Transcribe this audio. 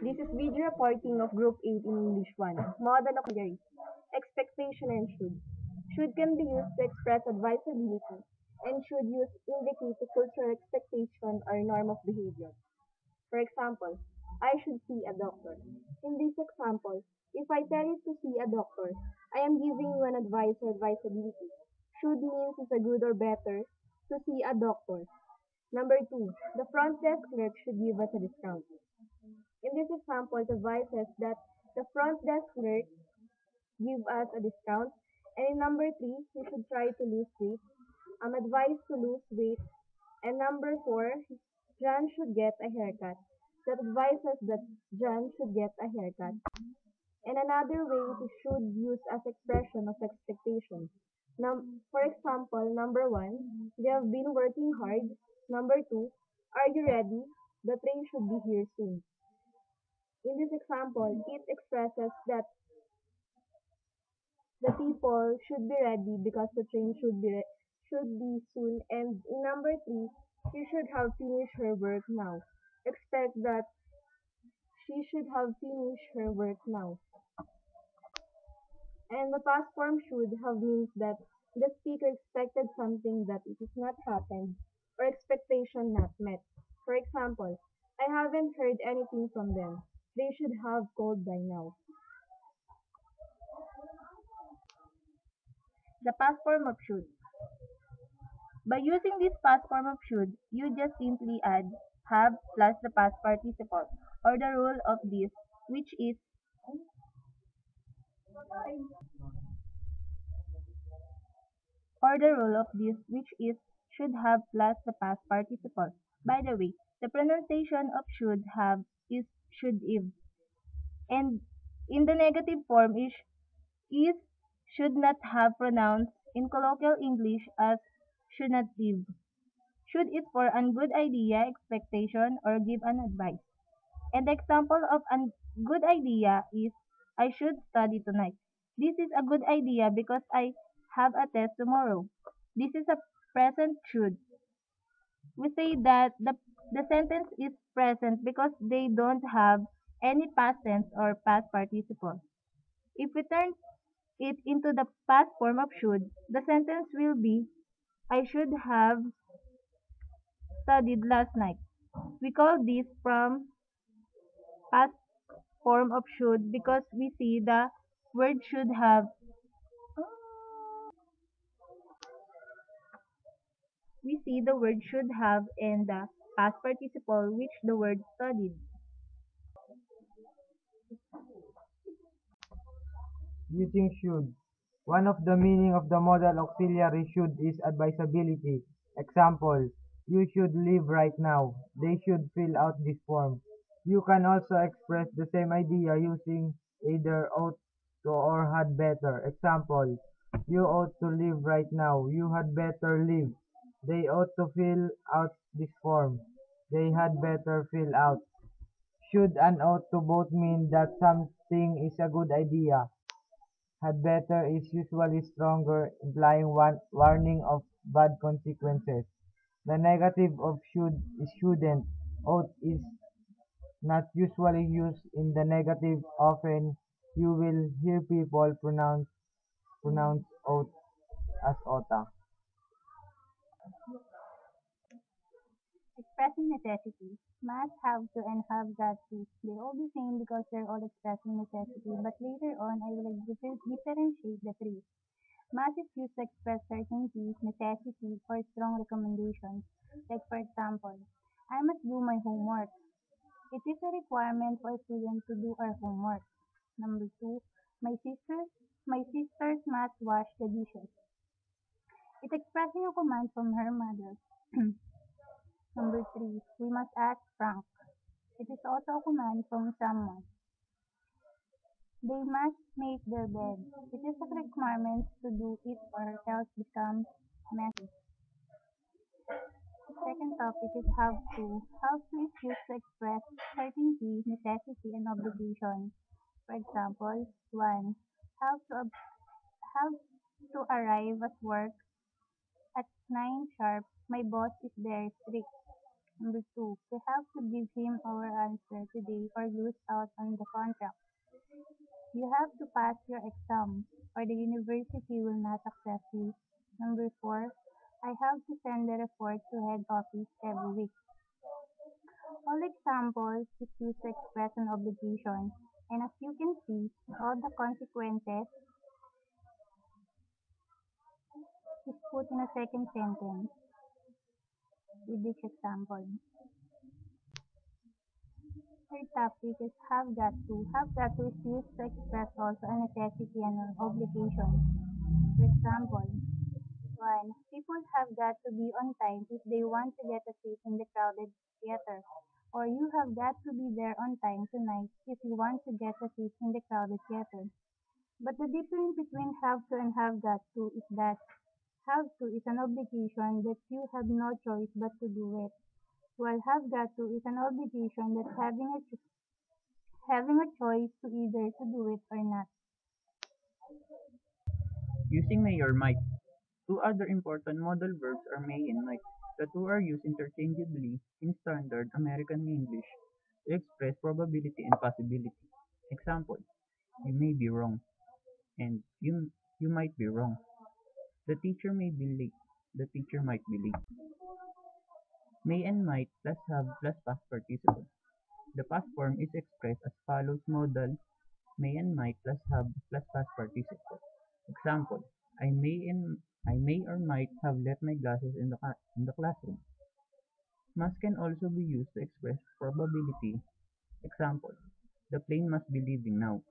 This is video reporting of Group 8 in English 1. Model auxiliary. Expectation and should. Should can be used to express advisability and should use indicate a cultural expectation or norm of behavior. For example, I should see a doctor. In this example, if I tell you to see a doctor, I am giving you an advice or advisability. Should means it's a good or better to see a doctor. Number two, the front desk clerk should give us a discount. In this example, the advice says that the front desk clerk give us a discount. And in number three, we should try to lose weight. I'm advised to lose weight. And number four, John should get a haircut. That advises that John should get a haircut. And another way it should use as expression of expectation. For example, number one, they have been working hard. Number two, are you ready? The train should be here soon. In this example, it expresses that the people should be ready because the train should be soon. And in number three, she should have finished her work now. Expect that she should have finished her work now. And the past form should have means that the speaker expected something that it has not happened or expectation not met. For example, I haven't heard anything from them. They should have called by now. The past form of should. By using this past form of should, you just simply add have plus the past participle or the rule of this, which is or the rule of this, which is should have plus the past participle. By the way, the pronunciation of should have is should if, and in the negative form is should not have pronounced in colloquial English as should not give. Should is for a good idea, expectation, or give an advice. And the example of a good idea is I should study tonight. This is a good idea because I have a test tomorrow. This is a present should. We say that the sentence is present because they don't have any past tense or past participle. If we turn it into the past form of should, the sentence will be I should have studied last night. We call this from past form of should because we see the word should have we see the word should have and the past participle which the word studied. Using should. One of the meaning of the modal auxiliary should is advisability. Example, you should leave right now. They should fill out this form. You can also express the same idea using either ought to or had better. Example, you ought to leave right now. You had better leave. They ought to fill out this form. They had better fill out. Should and ought to both mean that something is a good idea. Had better is usually stronger, implying one warning of bad consequences. The negative of should is shouldn't. Ought is not usually used in the negative. Often you will hear people pronounce ought as oughta. Expressing necessity. Must have to and have got to. They're all the same because they're all expressing necessity, but later on I will differentiate the three. Must is used to express certainty, necessity, or strong recommendations. Like for example, I must do my homework. It is a requirement for a student to do our homework. Number two, my sisters my sisters must wash the dishes. It's expressing a command from her mother. Number three, we must ask Frank. It is also a command from someone. They must make their bed. It is a requirement to do it or else becomes messy. The second topic is how to. How to is used to express certainty, necessity, and obligation. For example, 1. How to, how to arrive at work at 9 sharp. My boss is very strict. Number two, we have to give him our answer today or lose out on the contract. You have to pass your exam or the university will not accept you. Number four, I have to send the report to head office every week. All examples is used to express an obligation, and as you can see, all the consequences is put in a second sentence with each example. Third topic is have got to. Have got to is used to express also a necessity and an obligation. For example, 1. People have got to be on time if they want to get a seat in the crowded theater. Or you have got to be there on time tonight if you want to get a seat in the crowded theater. But the difference between have to and have got to is that have to is an obligation that you have no choice but to do it, while have got to is an obligation that having a choice to either to do it or not. Using may or might. Two other important modal verbs are may and might. The two are used interchangeably in standard American English to express probability and possibility. Example, you may be wrong and you might be wrong. The teacher may be late. The teacher might be late. May and might plus have plus past participle. The past form is expressed as follows modal may and might plus have plus past participle. Example, I may or might have left my glasses in the classroom. Must can also be used to express probability. Example, the plane must be leaving now.